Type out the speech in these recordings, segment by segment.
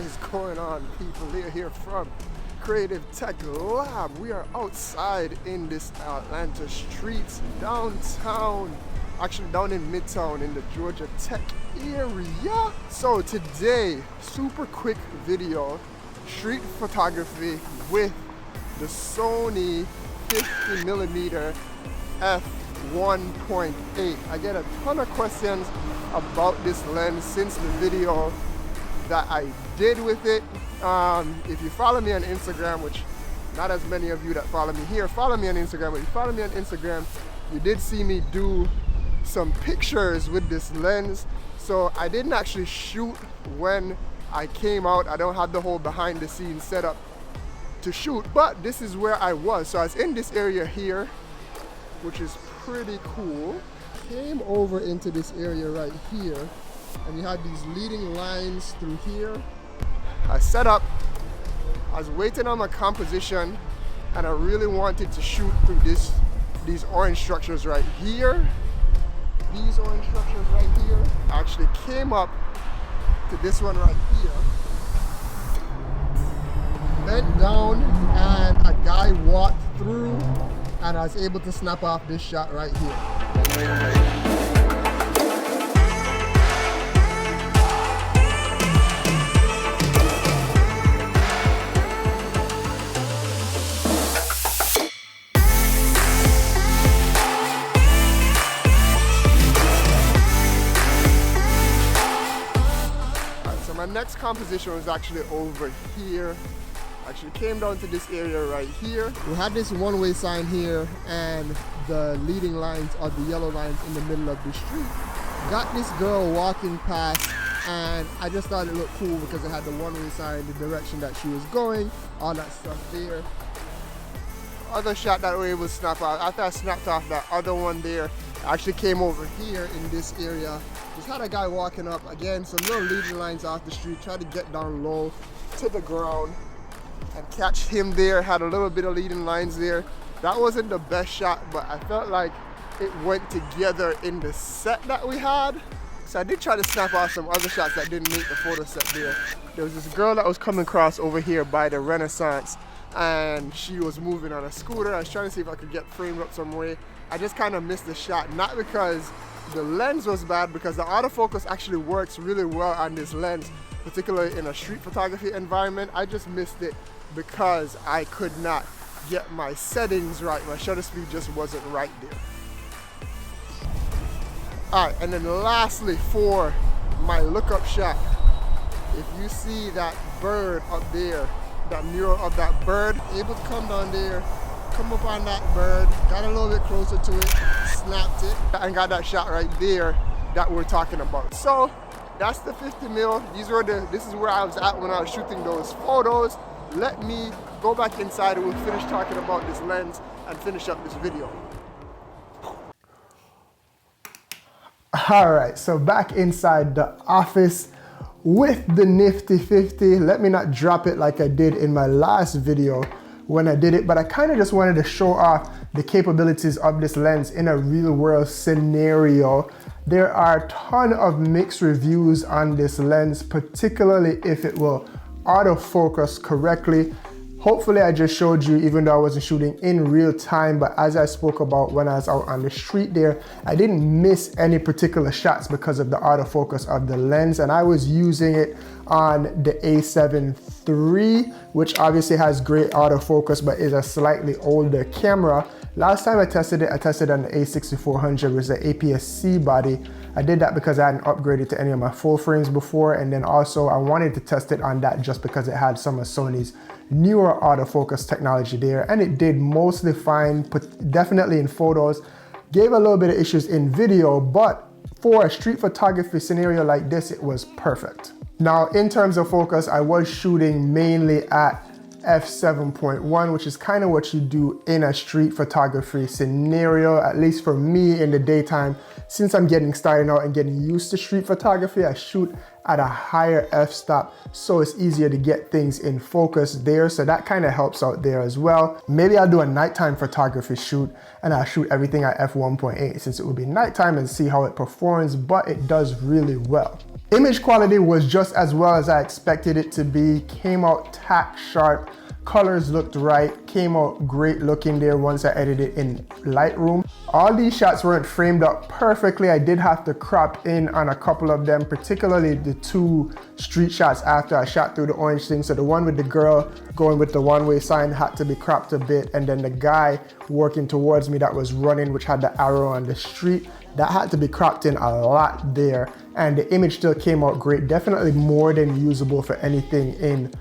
is going on, people? Leah here from Creative Tech Lab. We are outside in this Atlanta streets, downtown, actually down in Midtown in the Georgia Tech area. So today, super quick video, street photography with the Sony 50mm f1.8. I get a ton of questions about this lens since the video that I did with it. If you follow me on Instagram, which not as many of you that follow me here follow me on Instagram, but if you follow me on Instagram, you did see me do some pictures with this lens. So I didn't actually shoot when I came out. I don't have the whole behind the scenes setup to shoot, but this is where I was. So I was in this area here, which is pretty cool. Came over into this area right here, and you had these leading lines through here. I set up, I was waiting on my composition, and I really wanted to shoot through these orange structures right here. These orange structures right here. I actually came up to this one right here, bent down, and a guy walked through, and I was able to snap off this shot right here. My next composition was actually over here. I actually came down to this area right here. We had this one-way sign here, and the leading lines are the yellow lines in the middle of the street. Got this girl walking past, and I just thought it looked cool because it had the one-way sign, the direction that she was going, all that stuff there. Other shot that we were able to snap out, after I snapped off that other one there, I actually came over here in this area. Just had a guy walking up, again, some little leading lines off the street, tried to get down low to the ground and catch him there. Had a little bit of leading lines there. That wasn't the best shot, but I felt like it went together in the set that we had. So I did try to snap off some other shots that didn't make the photo set there. There was this girl that was coming across over here by the Renaissance, and she was moving on a scooter. I was trying to see if I could get framed up some way. I just kind of missed the shot, not because the lens was bad, because the autofocus actually works really well on this lens, particularly in a street photography environment. I just missed it because I could not get my settings right. My shutter speed just wasn't right there. All right, and then lastly for my lookup shot, if you see that bird up there, that mural of that bird, able to come down there, come up on that bird, got a little bit closer to it, snapped it, and got that shot right there that we're talking about. So that's the 50mm. This is where I was at when I was shooting those photos. Let me go back inside and we'll finish talking about this lens and finish up this video. All right, so back inside the office with the nifty 50. Let me not drop it like I did in my last video when I did it, but I kind of just wanted to show off the capabilities of this lens in a real world scenario. There are a ton of mixed reviews on this lens, particularly if it will autofocus correctly. Hopefully I just showed you, even though I wasn't shooting in real time, but as I spoke about when I was out on the street there, I didn't miss any particular shots because of the autofocus of the lens, and I was using it on the A7 III, which obviously has great autofocus, but is a slightly older camera. Last time I tested it on the A6400 with the APS-C body. I did that because I hadn't upgraded to any of my full frames before, and then also I wanted to test it on that just because it had some of Sony's newer autofocus technology there, and it did mostly fine, definitely in photos. Gave a little bit of issues in video, but for a street photography scenario like this, it was perfect. Now, in terms of focus, I was shooting mainly at f7.1, which is kind of what you do in a street photography scenario, at least for me in the daytime. Since I'm getting started out and getting used to street photography, I shoot at a higher f-stop, so it's easier to get things in focus there, so that kind of helps out there as well. Maybe I'll do a nighttime photography shoot and I'll shoot everything at f1.8 since it will be nighttime and see how it performs, but it does really well. Image quality was just as well as I expected it to be. Came out tack sharp, colors looked right, came out great looking there once I edited in Lightroom. All these shots weren't framed up perfectly. I did have to crop in on a couple of them, particularly the two street shots after I shot through the orange thing. So the one with the girl going with the one-way sign had to be cropped a bit, and then the guy working towards me that was running, which had the arrow on the street, that had to be cropped in a lot there, and the image still came out great. Definitely more than usable for anything in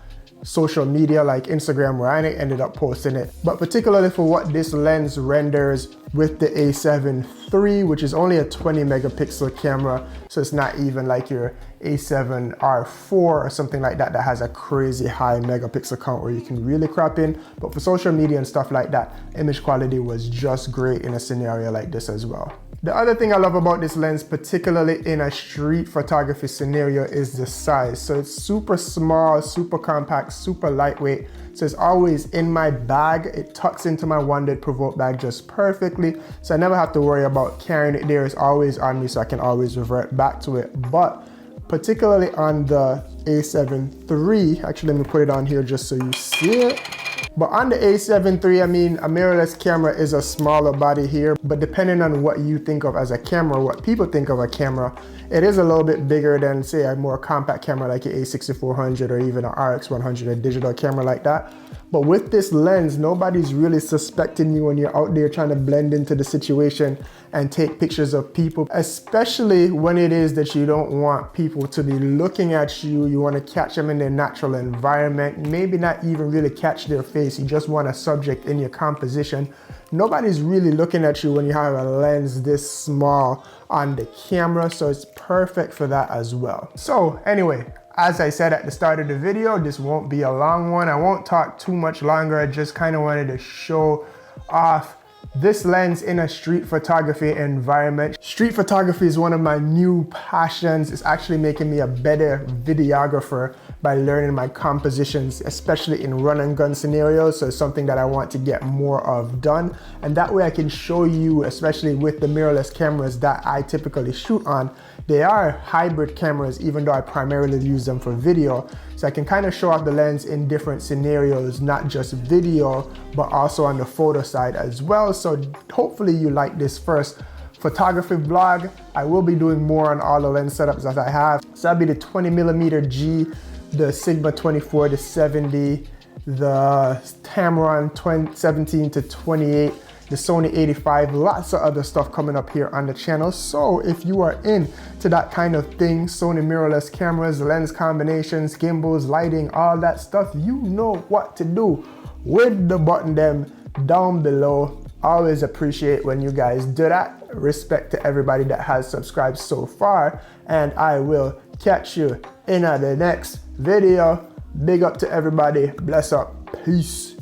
social media like Instagram, where I ended up posting it, but particularly for what this lens renders with the A7 III, which is only a 20 megapixel camera, so it's not even like your A7 R4 or something like that that has a crazy high megapixel count where you can really crop in. But for social media and stuff like that, image quality was just great in a scenario like this as well. The other thing I love about this lens, particularly in a street photography scenario, is the size. So it's super small, super compact, super lightweight. So it's always in my bag. It tucks into my One Provoke bag just perfectly. So I never have to worry about carrying it there. It's always on me, so I can always revert back to it. But particularly on the A7 III, actually let me put it on here just so you see it. But on the A7 III, I mean, a mirrorless camera is a smaller body here, but depending on what you think of as a camera, what people think of a camera, it is a little bit bigger than, say, a more compact camera like your A6400 or even an RX100, a digital camera like that. But with this lens, nobody's really suspecting you when you're out there trying to blend into the situation and take pictures of people, especially when it is that you don't want people to be looking at you. You want to catch them in their natural environment, maybe not even really catch their face. You just want a subject in your composition. Nobody's really looking at you when you have a lens this small on the camera, so it's perfect for that as well. So anyway, as I said at the start of the video, this won't be a long one. I won't talk too much longer. I just kind of wanted to show off this lens in a street photography environment. Street photography is one of my new passions. It's actually making me a better videographer by learning my compositions, especially in run and gun scenarios. So it's something that I want to get more of done. And that way I can show you, especially with the mirrorless cameras that I typically shoot on, they are hybrid cameras, even though I primarily use them for video. So I can kind of show off the lens in different scenarios, not just video, but also on the photo side as well. So hopefully you like this first photography vlog. I will be doing more on all the lens setups that I have. So that'll be the 20mm G, the Sigma 24 to 70, the Tamron 17 to 28, the Sony 85, lots of other stuff coming up here on the channel. So if you are into that kind of thing, Sony mirrorless cameras, lens combinations, gimbals, lighting, all that stuff, you know what to do with the button them down below. Always appreciate when you guys do that. Respect to everybody that has subscribed so far, and I will catch you in the next video. Big up to everybody. Bless up. Peace.